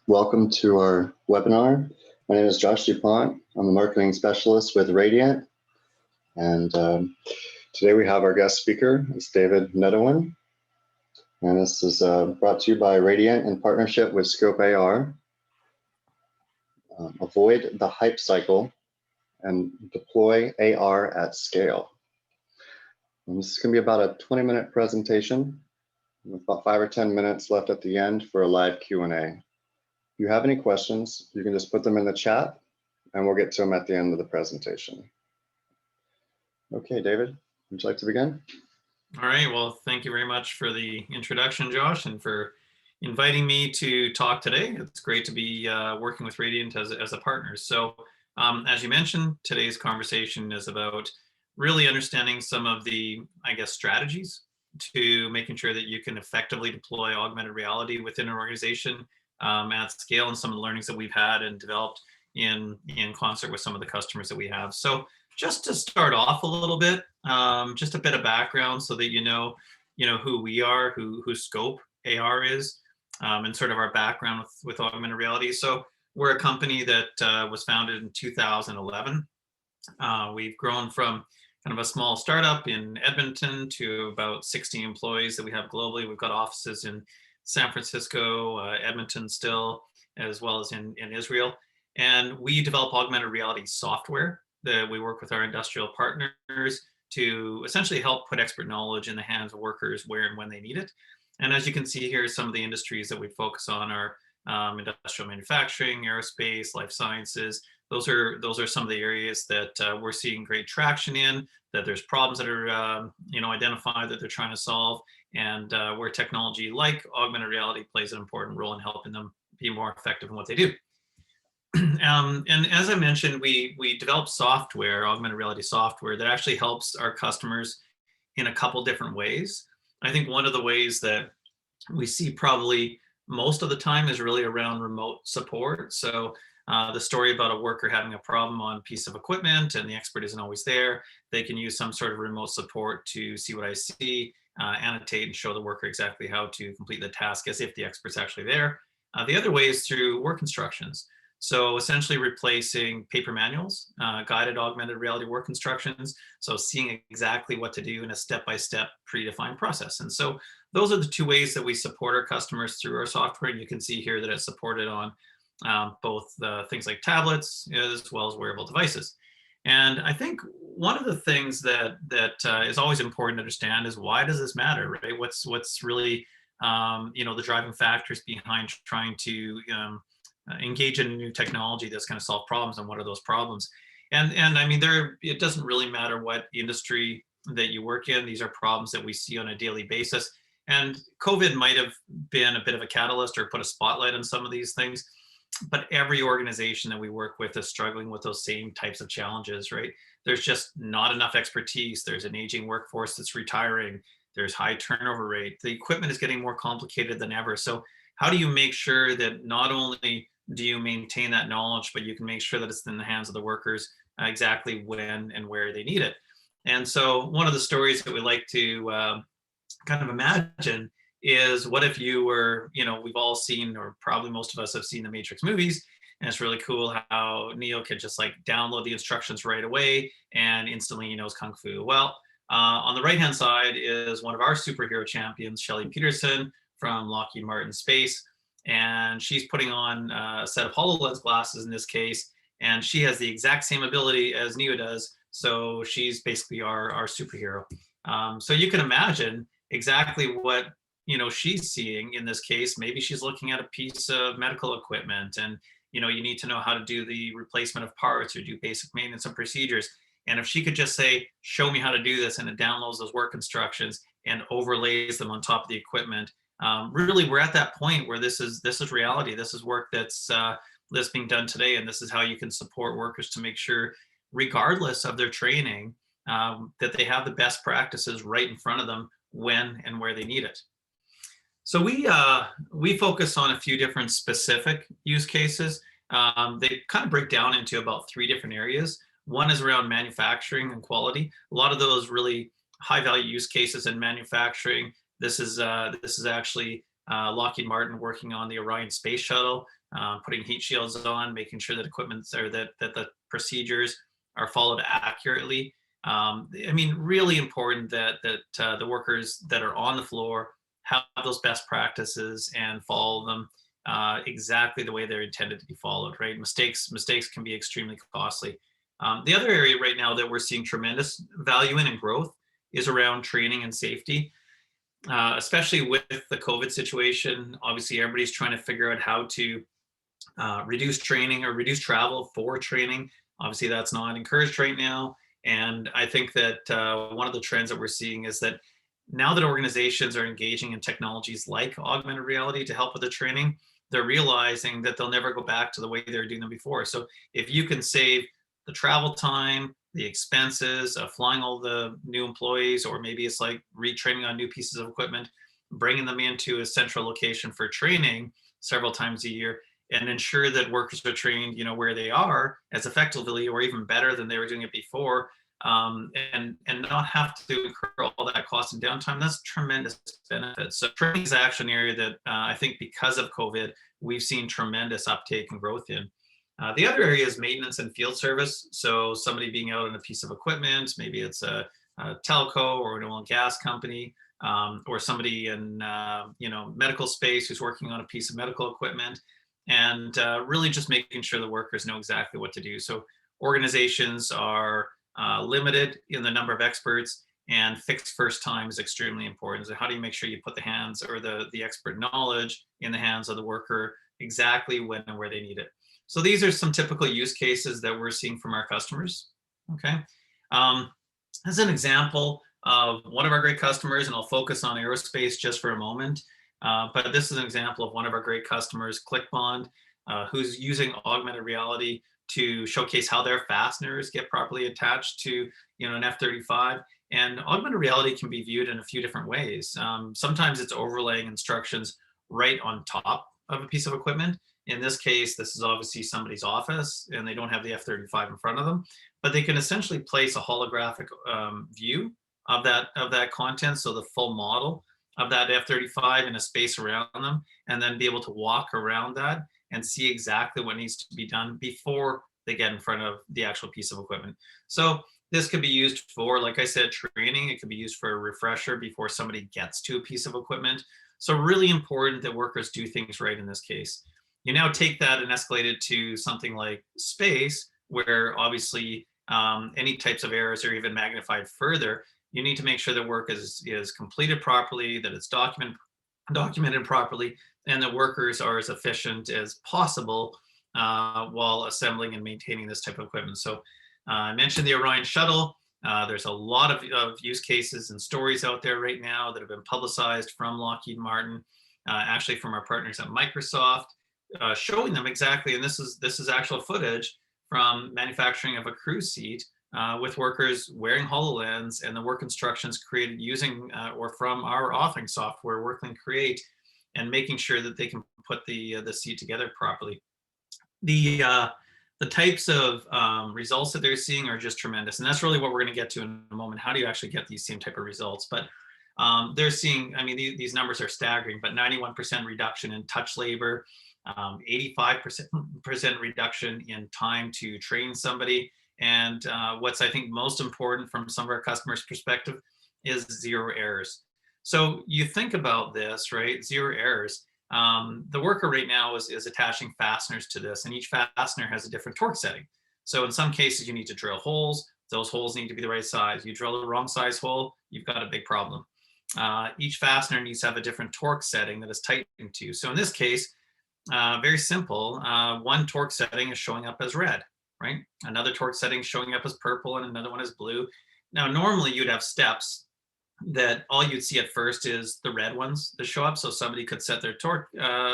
Welcome to our webinar. My name is Josh DuPont. I'm a marketing specialist with Radiant. And today we have our guest speaker, it's David Nedowin. And this is brought to you by Radiant in partnership with Scope AR. Avoid the hype cycle and deploy AR at scale. And this is going to be about a 20-minute presentation with about 5 or 10 minutes left at the end for a live Q&A. If you have any questions, you can just put them in the chat and we'll get to them at the end of the presentation. Okay, David, would you like to begin? All right, well, thank you very much for the introduction, Josh, and for inviting me to talk today. It's great to be working with Radiant as a partner. So as you mentioned, today's conversation is about really understanding some of the, strategies to making sure that you can effectively deploy augmented reality within an organization at scale, and some of the learnings that we've had and developed in concert with some of the customers that we have. So just to start off a little bit, just a bit of background so that you know who we are, who Scope AR is, and sort of our background with augmented reality. So we're a company that was founded in 2011. We've grown from kind of a small startup in Edmonton to about 60 employees that we have globally. We've got offices in San Francisco, Edmonton still, as well as in Israel. And we develop augmented reality software that we work with our industrial partners to essentially help put expert knowledge in the hands of workers where and when they need it. And as you can see here, some of the industries that we focus on are industrial manufacturing, aerospace, life sciences. Those are some of the areas that we're seeing great traction in, that there's problems that are identified that they're trying to solve, and where technology like augmented reality plays an important role in helping them be more effective in what they do. And as I mentioned, we develop software, augmented reality software, that actually helps our customers in a couple different ways. I think one of the ways that we see probably most of the time is really around remote support. So the story about a worker having a problem on a piece of equipment and the expert isn't always there, they can use some sort of remote support to see what I see, annotate and show the worker exactly how to complete the task as if the expert's actually there. The other way is through work instructions. So essentially replacing paper manuals, guided augmented reality work instructions. So seeing exactly what to do in a step-by-step predefined process. And so those are the two ways that we support our customers through our software. And you can see here that it's supported on both things like tablets as well as wearable devices. And I think one of the things that is always important to understand is, why does this matter, right? What's really the driving factors behind trying to engage in a new technology that's going to solve problems, and what are those problems? And I mean, it doesn't really matter what industry that you work in. These are problems that we see on a daily basis. And COVID might have been a bit of a catalyst or put a spotlight on some of these things, but every organization that we work with is struggling with those same types of challenges, right? There's just not enough expertise. There's an aging workforce that's retiring. There's high turnover rate. The equipment is getting more complicated than ever. So how do you make sure that not only do you maintain that knowledge, but you can make sure that it's in the hands of the workers exactly when and where they need it? And so one of the stories that we like to kind of imagine is, what if you were, we've all seen, or probably most of us have seen, the Matrix movies, and it's really cool how Neo could just like download the instructions right away and instantly he knows Kung Fu. Well, on the right-hand side is one of our superhero champions, Shelley Peterson from Lockheed Martin Space. And she's putting on a set of HoloLens glasses in this case, and she has the exact same ability as Neo does. So she's basically our superhero. So you can imagine exactly what she's seeing in this case. Maybe she's looking at a piece of medical equipment, and you need to know how to do the replacement of parts or do basic maintenance and procedures. And if she could just say, show me how to do this, and it downloads those work instructions and overlays them on top of the equipment, really we're at that point where this is reality. This is work that's being done today, and this is how you can support workers to make sure, regardless of their training, that they have the best practices right in front of them when and where they need it. So we focus on a few different specific use cases. They kind of break down into about 3 different areas. One is around manufacturing and quality. A lot of those really high value use cases in manufacturing. This is actually Lockheed Martin working on the Orion space shuttle. putting heat shields on, making sure that equipment's or that the procedures are followed accurately. I mean, really important that the workers that are on the floor have those best practices and follow them exactly the way they're intended to be followed. Right? Mistakes can be extremely costly. The other area right now that we're seeing tremendous value in and growth is around training and safety, especially with the COVID situation. Obviously, everybody's trying to figure out how to reduce training or reduce travel for training. Obviously, that's not encouraged right now. And I think that one of the trends that we're seeing is that now that organizations are engaging in technologies like augmented reality to help with the training, they're realizing that they'll never go back to the way they were doing them before. So if you can save the travel time, the expenses of flying all the new employees, or maybe it's like retraining on new pieces of equipment, bringing them into a central location for training several times a year, and ensure that workers are trained, where they are as effectively or even better than they were doing it before, and not have to incur all that cost and downtime. That's tremendous benefits. So training is actually an area that I think because of COVID, we've seen tremendous uptake and growth in. The other area is maintenance and field service. So somebody being out on a piece of equipment, maybe it's a telco or an oil and gas company, or somebody in medical space who's working on a piece of medical equipment, and really just making sure the workers know exactly what to do. So organizations are limited in the number of experts, and fixed first time is extremely important. So how do you make sure you put the hands or the expert knowledge in the hands of the worker exactly when and where they need it? So these are some typical use cases that we're seeing from our customers. Okay. As an example of one of our great customers, and I'll focus on aerospace just for a moment, but this is an example of one of our great customers, ClickBond, who's using augmented reality to showcase how their fasteners get properly attached to an F-35. And augmented reality can be viewed in a few different ways. Sometimes it's overlaying instructions right on top of a piece of equipment. In this case, this is obviously somebody's office and they don't have the F-35 in front of them, but they can essentially place a holographic view of that content, so the full model of that F-35 in a space around them, and then be able to walk around that and see exactly what needs to be done before they get in front of the actual piece of equipment. So this could be used for, like I said, training. It could be used for a refresher before somebody gets to a piece of equipment. So really important that workers do things right in this case. You now take that and escalate it to something like space, where obviously any types of errors are even magnified further. You need to make sure that work is completed properly, that it's documented properly, and that workers are as efficient as possible while assembling and maintaining this type of equipment. So I mentioned the Orion shuttle. There's a lot of use cases and stories out there right now that have been publicized from Lockheed Martin, actually from our partners at Microsoft, showing them exactly, and this is actual footage from manufacturing of a cruise seat with workers wearing HoloLens, and the work instructions created using or from our authoring software, WorkLink Create, and making sure that they can put the seat together properly. The types of results that they're seeing are just tremendous, and that's really what we're going to get to in a moment. How do you actually get these same type of results? But they're seeing, I mean, these numbers are staggering, but 91% reduction in touch labor, 85% reduction in time to train somebody. And what's I think most important from some of our customers' perspective is 0 errors. So you think about this, right? 0 errors. The worker right now is attaching fasteners to this, and each fastener has a different torque setting. So in some cases, you need to drill holes. Those holes need to be the right size. You drill the wrong size hole, you've got a big problem. Each fastener needs to have a different torque setting that is tightened to. So in this case, very simple. One torque setting is showing up as red, right? Another torque setting showing up as purple, and another one is blue. Now, normally you'd have steps that all you'd see at first is the red ones that show up. So somebody could set their torque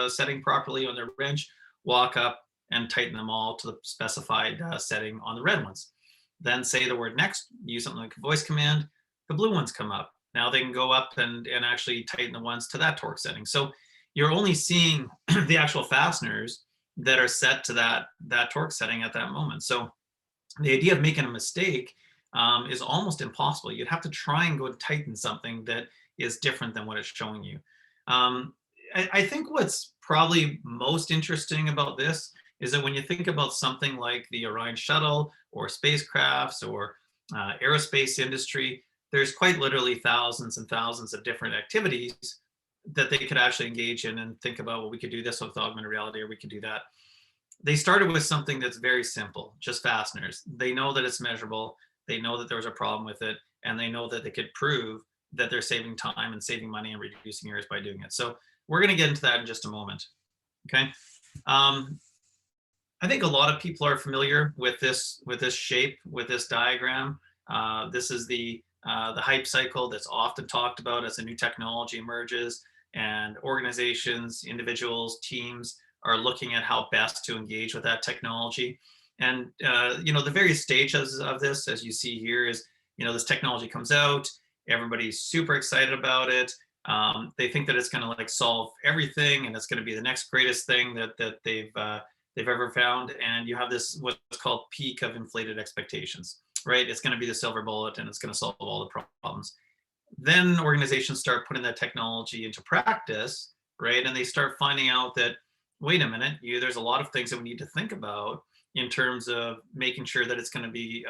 setting properly on their wrench, walk up and tighten them all to the specified setting on the red ones. Then say the word next, use something like a voice command, the blue ones come up. Now they can go up and actually tighten the ones to that torque setting. So you're only seeing the actual fasteners that are set to that torque setting at that moment. So the idea of making a mistake is almost impossible. You'd have to try and go tighten something that is different than what it's showing you. I think what's probably most interesting about this is that when you think about something like the Orion shuttle or spacecrafts or aerospace industry, there's quite literally thousands and thousands of different activities that they could actually engage in and think about, well, we could do this with augmented reality or we could do that. They started with something that's very simple, just fasteners. They know that it's measurable. They know that there was a problem with it, and they know that they could prove that they're saving time and saving money and reducing errors by doing it. So we're going to get into that in just a moment. Okay. I think a lot of people are familiar with this shape, with this diagram. This is the hype cycle that's often talked about as a new technology emerges, and organizations, individuals, teams are looking at how best to engage with that technology. And the various stages of this, as you see here, is this technology comes out, everybody's super excited about it. They think that it's going to like solve everything, and it's going to be the next greatest thing that they've ever found. And you have this what's called peak of inflated expectations, right? It's going to be the silver bullet, and it's going to solve all the problems. Then organizations start putting that technology into practice, right? And they start finding out that, wait a minute, there's a lot of things that we need to think about in terms of making sure that it's going to be,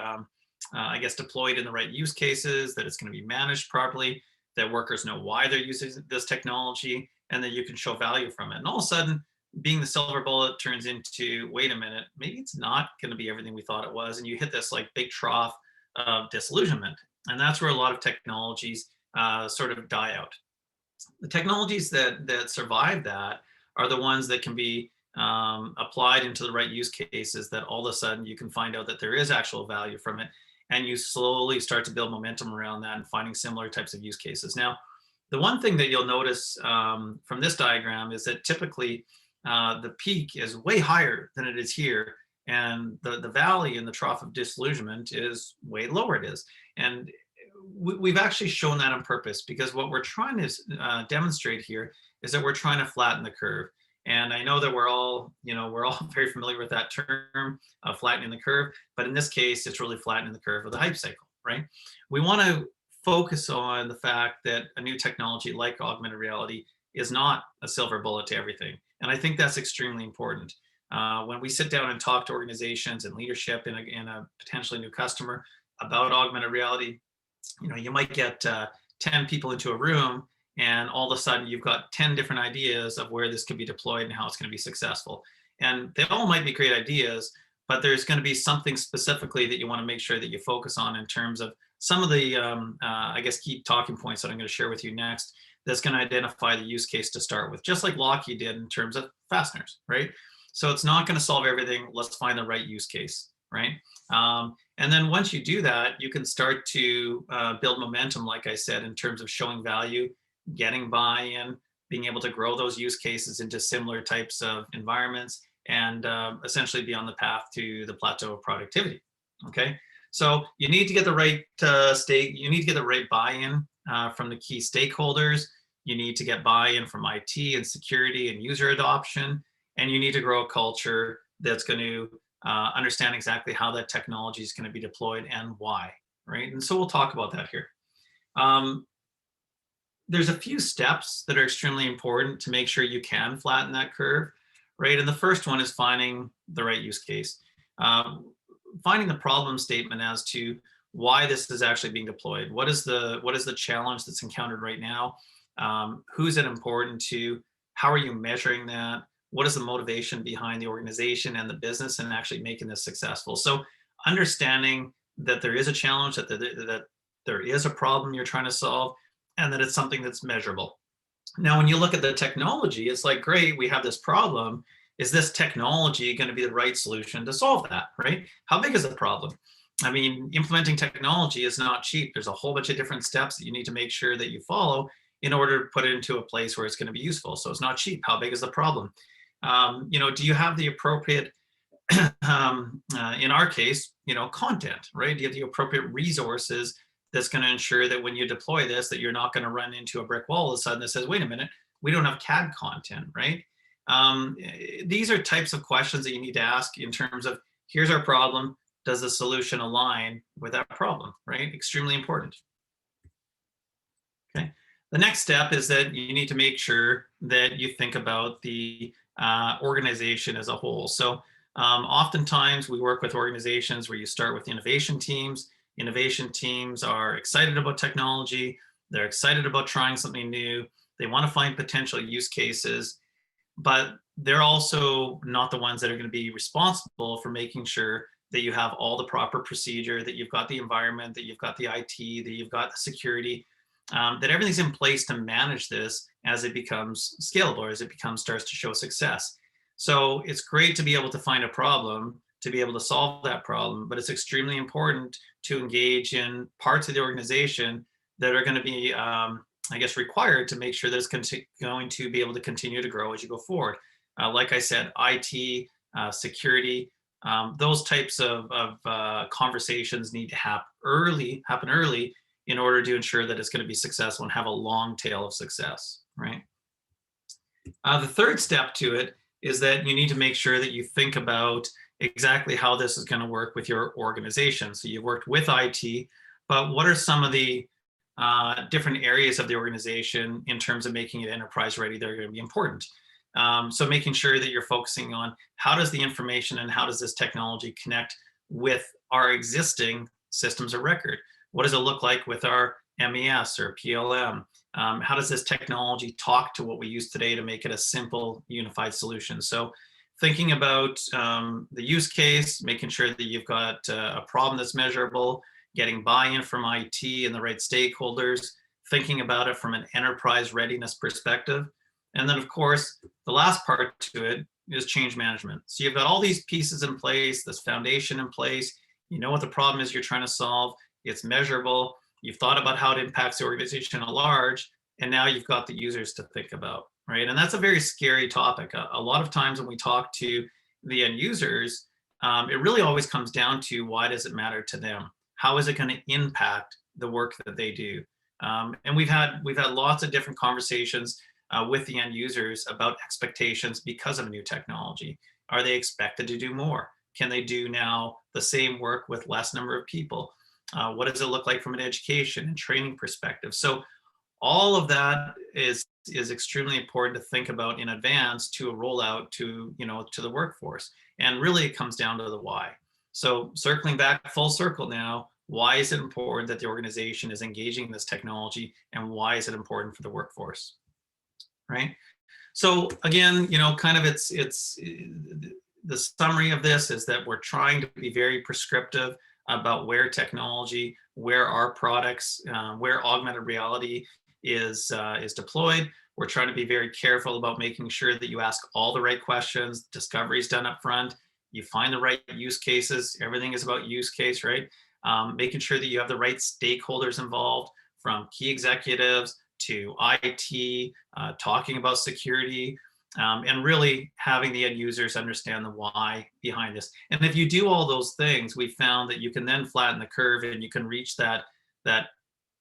deployed in the right use cases, that it's going to be managed properly, that workers know why they're using this technology, and that you can show value from it. And all of a sudden, being the silver bullet turns into, wait a minute, maybe it's not going to be everything we thought it was. And you hit this like big trough of disillusionment. And that's where a lot of technologies sort of die out. The technologies that survive that are the ones that can be applied into the right use cases, that all of a sudden you can find out that there is actual value from it. And you slowly start to build momentum around that and finding similar types of use cases. Now, the one thing that you'll notice from this diagram is that typically the peak is way higher than it is here. And the valley in the trough of disillusionment is way lower it is. And we've actually shown that on purpose, because what we're trying to demonstrate here is that we're trying to flatten the curve. And I know that we're all very familiar with that term, flattening the curve, but in this case, it's really flattening the curve of the hype cycle, right? We want to focus on the fact that a new technology like augmented reality is not a silver bullet to everything. And I think that's extremely important. When we sit down and talk to organizations and leadership in a potentially new customer about augmented reality, you might get 10 people into a room, and all of a sudden you've got 10 different ideas of where this could be deployed and how it's going to be successful. And they all might be great ideas, but there's going to be something specifically that you want to make sure that you focus on in terms of some of the, key talking points that I'm going to share with you next, that's going to identify the use case to start with, just like Lockheed did in terms of fasteners, right? So it's not going to solve everything. Let's find the right use case, right? And then once you do that, you can start to build momentum, like I said, in terms of showing value, getting buy-in, being able to grow those use cases into similar types of environments, and essentially be on the path to the plateau of productivity. Okay, so you need to get the right you need to get the right buy-in from the key stakeholders. You need to get buy-in from IT and security and user adoption, and you need to grow a culture that's going to understand exactly how that technology is going to be deployed and why, right? And so we'll talk about that here. There's a few steps that are extremely important to make sure you can flatten that curve, right? And the first one is finding the right use case. Finding the problem statement as to why this is actually being deployed. What is the challenge that's encountered right now? Who's it important to? How are you measuring that? What is the motivation behind the organization and the business and actually making this successful? So understanding that there is a challenge, that there is a problem you're trying to solve, and that it's something that's measurable. Now, when you look at the technology, it's like, great, we have this problem. Is this technology going to be the right solution to solve that, right? How big is the problem? I mean, implementing technology is not cheap. There's a whole bunch of different steps that you need to make sure that you follow in order to put it into a place where it's going to be useful. So it's not cheap. How big is the problem? Do you have the appropriate, in our case, content, right? Do you have the appropriate resources that's going to ensure that when you deploy this, that you're not going to run into a brick wall all of a sudden that says, wait a minute, we don't have CAD content, right? These are types of questions that you need to ask in terms of, here's our problem. Does the solution align with that problem, right? Extremely important. Okay. The next step is that you need to make sure that you think about the organization as a whole. So oftentimes we work with organizations where you start with innovation teams. Innovation teams are excited about technology. They're excited about trying something new. They want to find potential use cases, but they're also not the ones that are going to be responsible for making sure that you have all the proper procedure, that you've got the environment, that you've got the IT, that you've got the security, that everything's in place to manage this as it becomes scalable, as it starts to show success. So it's great to be able to find a problem, to be able to solve that problem, but it's extremely important to engage in parts of the organization that are going to be, I guess, required to make sure that it's going to be able to continue to grow as you go forward. Like I said, IT, security, those types of conversations need to happen early in order to ensure that it's going to be successful and have a long tail of success, right? The third step to it is that you need to make sure that you think about exactly how this is going to work with your organization. So you've worked with IT, but what are some of the different areas of the organization in terms of making it enterprise ready that are going to be important? So making sure that you're focusing on how does the information and how does this technology connect with our existing systems of record? What does it look like with our MES or PLM? How does this technology talk to what we use today to make it a simple, unified solution? So thinking about the use case, making sure that you've got a problem that's measurable, getting buy-in from IT and the right stakeholders, thinking about it from an enterprise readiness perspective. And then, of course, the last part to it is change management. So you've got all these pieces in place, this foundation in place. You know what the problem is you're trying to solve. It's measurable. You've thought about how it impacts the organization at large, and now you've got the users to think about, right? And that's a very scary topic. A lot of times when we talk to the end users, it really always comes down to why does it matter to them? How is it going to impact the work that they do? And we've had lots of different conversations with the end users about expectations because of new technology. Are they expected to do more? Can they do now the same work with less number of people? What does it look like from an education and training perspective? So all of that is extremely important to think about in advance to a rollout to the workforce. And really it comes down to the why. So circling back full circle now, why is it important that the organization is engaging in this technology, and why is it important for the workforce? Right. So again, kind of it's the summary of this is that we're trying to be very prescriptive about where technology, where our products, where augmented reality is deployed. We're trying to be very careful about making sure that you ask all the right questions, discovery is done up front, you find the right use cases. Everything is about use case, right? Making sure that you have the right stakeholders involved, from key executives to IT, talking about security, and really having the end users understand the why behind this. And if you do all those things, we found that you can then flatten the curve and you can reach that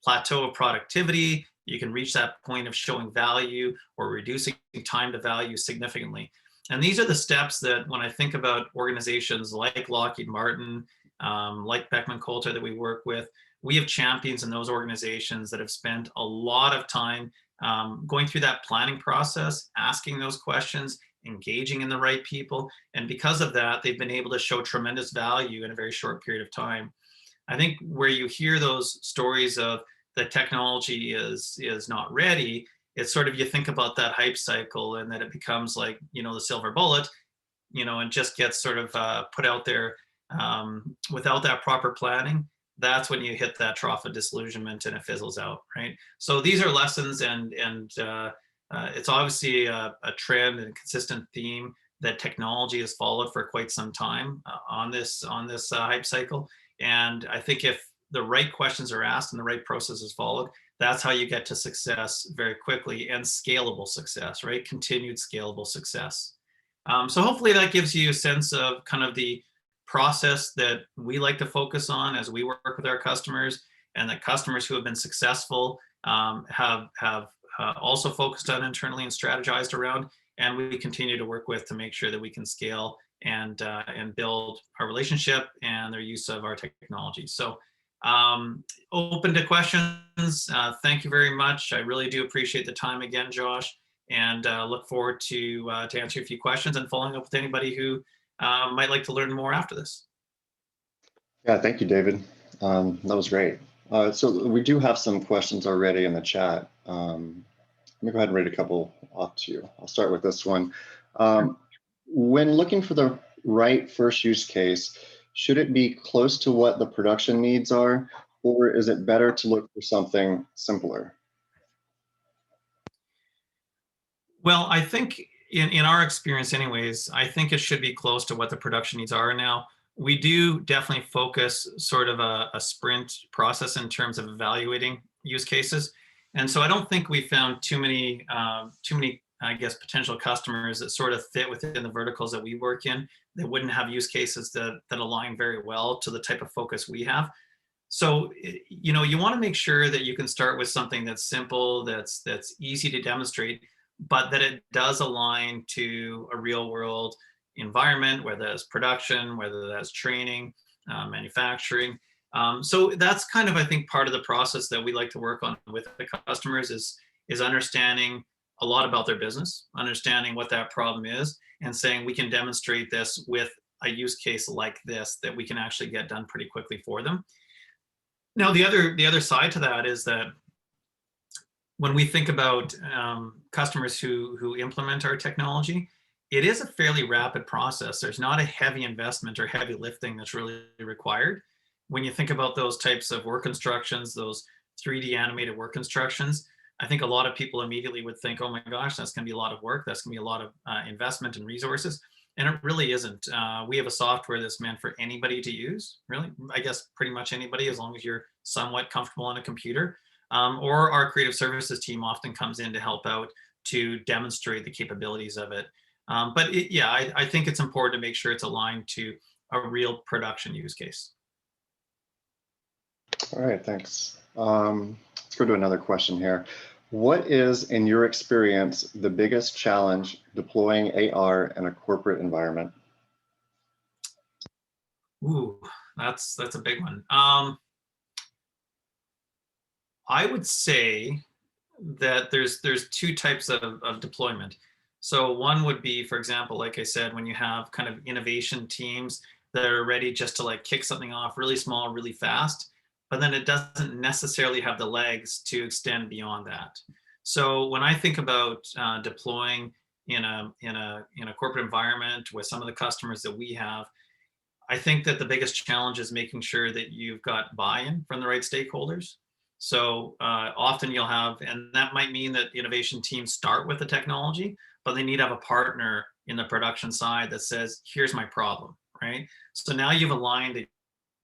plateau of productivity. You can reach that point of showing value or reducing time to value significantly. And these are the steps that when I think about organizations like Lockheed Martin, like Beckman Coulter that we work with, we have champions in those organizations that have spent a lot of time going through that planning process, asking those questions, engaging in the right people. And because of that, they've been able to show tremendous value in a very short period of time. I think where you hear those stories of the technology is not ready, it's sort of, you think about that hype cycle and that it becomes like, the silver bullet, and just gets sort of put out there without that proper planning. That's when you hit that trough of disillusionment and it fizzles out, right? So these are lessons, and it's obviously a trend and a consistent theme that technology has followed for quite some time on this hype cycle. And I think if the right questions are asked and the right process is followed, that's how you get to success very quickly, and scalable success, right? Continued scalable success. So hopefully that gives you a sense of kind of the process that we like to focus on as we work with our customers, and that customers who have been successful have also focused on internally and strategized around, and we continue to work with to make sure that we can scale and build our relationship and their use of our technology. So open to questions. Thank you very much. I really do appreciate the time again, Josh. and look forward to answering a few questions and following up with anybody who might like to learn more after this. Yeah, thank you, David. That was great. So we do have some questions already in the chat. Let me go ahead and read a couple off to you. I'll start with this one. When looking for the right first use case, should it be close to what the production needs are, or is it better to look for something simpler? Well, I think in our experience anyways, I think it should be close to what the production needs are now. We do definitely focus sort of a sprint process in terms of evaluating use cases. And so I don't think we found too many, I guess, potential customers that sort of fit within the verticals that we work in that wouldn't have use cases that align very well to the type of focus we have. So, you want to make sure that you can start with something that's simple, that's easy to demonstrate, but that it does align to a real world environment, whether that's production, whether that's training, manufacturing. So that's kind of, I think, part of the process that we like to work on with the customers is understanding a lot about their business, understanding what that problem is, and saying we can demonstrate this with a use case like this that we can actually get done pretty quickly for them. Now, the other side to that is that when we think about customers who implement our technology, it is a fairly rapid process. There's not a heavy investment or heavy lifting that's really required. When you think about those types of work instructions, those 3D animated work instructions, I think a lot of people immediately would think, oh my gosh, that's going to be a lot of work. That's going to be a lot of investment and resources. And it really isn't. We have a software that's meant for anybody to use, really, I guess pretty much anybody, as long as you're somewhat comfortable on a computer. Or our creative services team often comes in to help out to demonstrate the capabilities of it. Yeah, I think it's important to make sure it's aligned to a real production use case. All right, thanks. Let's go to another question here. What is, in your experience, the biggest challenge deploying AR in a corporate environment? Ooh, that's a big one. I would say that there's two types of deployment. So one would be, for example, like I said, when you have kind of innovation teams that are ready just to like kick something off really small, really fast, but then it doesn't necessarily have the legs to extend beyond that. So when I think about deploying in a corporate environment with some of the customers that we have, I think that the biggest challenge is making sure that you've got buy-in from the right stakeholders. So often you'll have, and that might mean that innovation teams start with the technology, but they need to have a partner in the production side that says, here's my problem, right? So now you've aligned a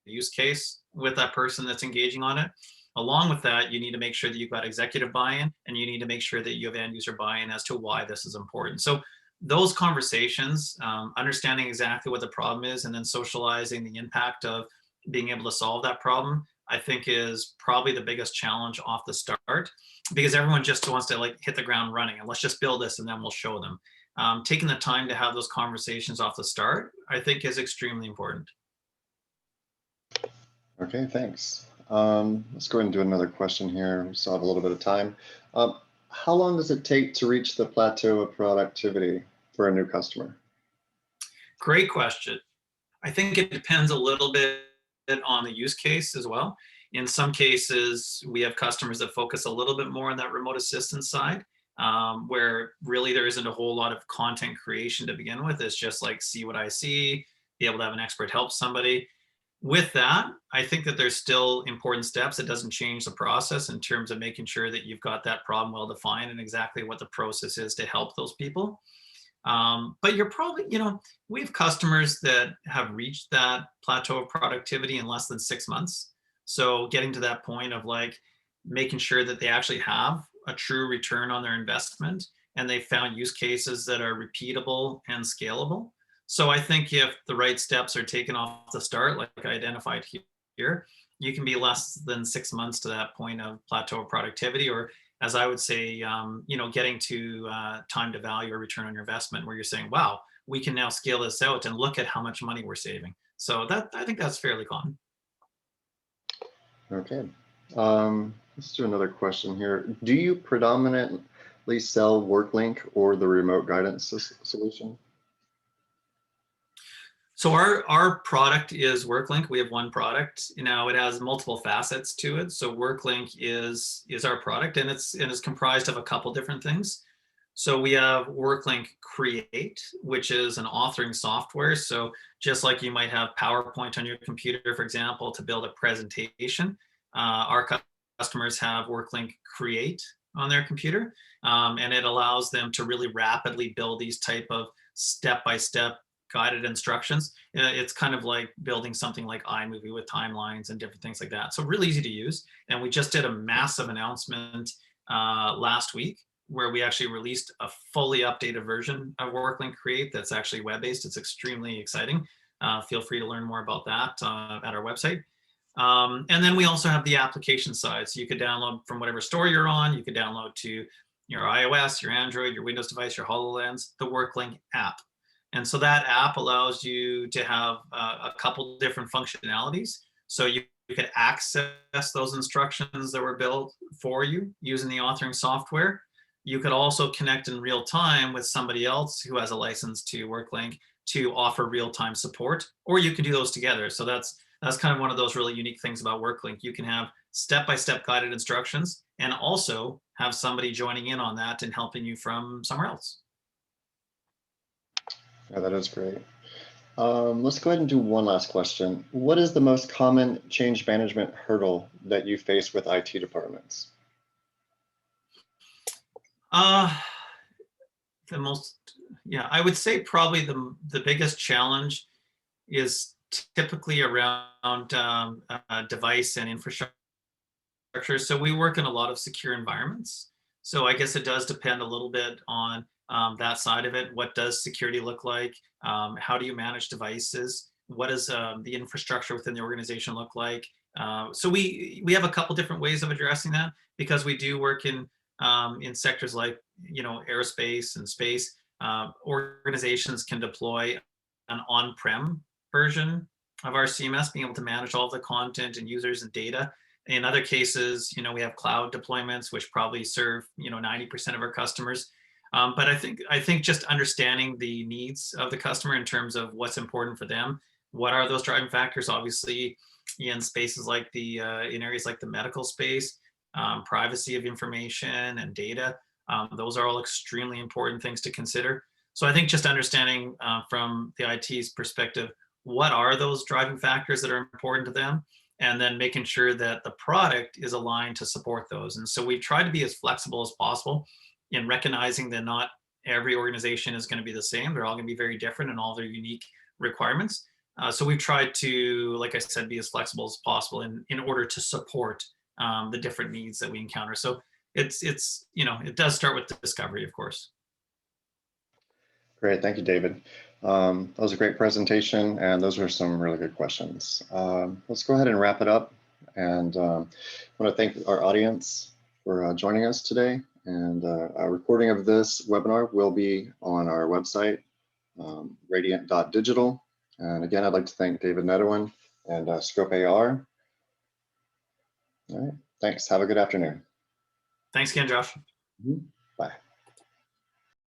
use case with that person that's engaging on it. Along with that, you need to make sure that you've got executive buy-in, and you need to make sure that you have end user buy-in as to why this is important. So those conversations, understanding exactly what the problem is, and then socializing the impact of being able to solve that problem, I think is probably the biggest challenge off the start, because everyone just wants to like hit the ground running and let's just build this and then we'll show them. Taking the time to have those conversations off the start, I think, is extremely important. Okay, thanks. Let's go ahead and do another question here. We still have a little bit of time. How long does it take to reach the plateau of productivity for a new customer? Great question. I think it depends a little bit on the use case as well. In some cases, we have customers that focus a little bit more on that remote assistance side, where really there isn't a whole lot of content creation to begin with. It's just like, see what I see, be able to have an expert help somebody. With that, I think that there's still important steps. It doesn't change the process in terms of making sure that you've got that problem well defined and exactly what the process is to help those people. But you're probably, we have customers that have reached that plateau of productivity in less than 6 months. So getting to that point of like making sure that they actually have a true return on their investment, and they found use cases that are repeatable and scalable. So I think if the right steps are taken off the start, like I identified here, you can be less than 6 months to that point of plateau of productivity, or as I would say, getting to time to value or return on your investment, where you're saying, wow, we can now scale this out and look at how much money we're saving. So that, I think that's fairly common. Okay. Let's do another question here. Do you directly sell WorkLink or the remote guidance solution? So our product is WorkLink. We have one product. Now it has multiple facets to it. So WorkLink is our product, and it's comprised of a couple different things. So we have WorkLink Create, which is an authoring software. So just like you might have PowerPoint on your computer, for example, to build a presentation, our customers have WorkLink Create on their computer, and it allows them to really rapidly build these type of step-by-step guided instructions. It's kind of like building something like iMovie with timelines and different things like that. So really easy to use. And we just did a massive announcement last week where we actually released a fully updated version of WorkLink Create that's actually web-based. It's extremely exciting. Feel free to learn more about that at our website. And then we also have the application side. So you could download from whatever store you're on. You could download to your iOS, your Android, your Windows device, your HoloLens, the WorkLink app. And so that app allows you to have a couple different functionalities. So you could access those instructions that were built for you using the authoring software. You could also connect in real time with somebody else who has a license to WorkLink to offer real-time support, or you can do those together. So that's kind of one of those really unique things about WorkLink. You can have step-by-step guided instructions and also have somebody joining in on that and helping you from somewhere else. Yeah, that is great. Let's go ahead and do one last question. What is the most common change management hurdle that you face with IT departments? I would say probably the biggest challenge is typically around device and infrastructure. So we work in a lot of secure environments. So I guess it does depend a little bit on that side of it. What does security look like? How do you manage devices? What does the infrastructure within the organization look like? So we have a couple different ways of addressing that because we do work in sectors like aerospace and space. Organizations can deploy an on-prem version of our CMS, being able to manage all of the content and users and data. In other cases, we have cloud deployments, which probably serve 90% of our customers. But I think just understanding the needs of the customer in terms of what's important for them, what are those driving factors? Obviously, in spaces like in areas like the medical space, privacy of information and data, those are all extremely important things to consider. So I think just understanding from the IT's perspective, what are those driving factors that are important to them? And then making sure that the product is aligned to support those. And so we try to be as flexible as possible in recognizing that not every organization is going to be the same. They're all going to be very different in all their unique requirements. So we've tried to, like I said, be as flexible as possible in order to support the different needs that we encounter. So it does start with the discovery, of course. Great, thank you, David. That was a great presentation, and those were some really good questions. Let's go ahead and wrap it up. And I want to thank our audience for joining us today. And a recording of this webinar will be on our website, radiant.digital. And again, I'd like to thank David Nedwin and Scope AR. All right, thanks. Have a good afternoon. Thanks again, Josh. Mm-hmm.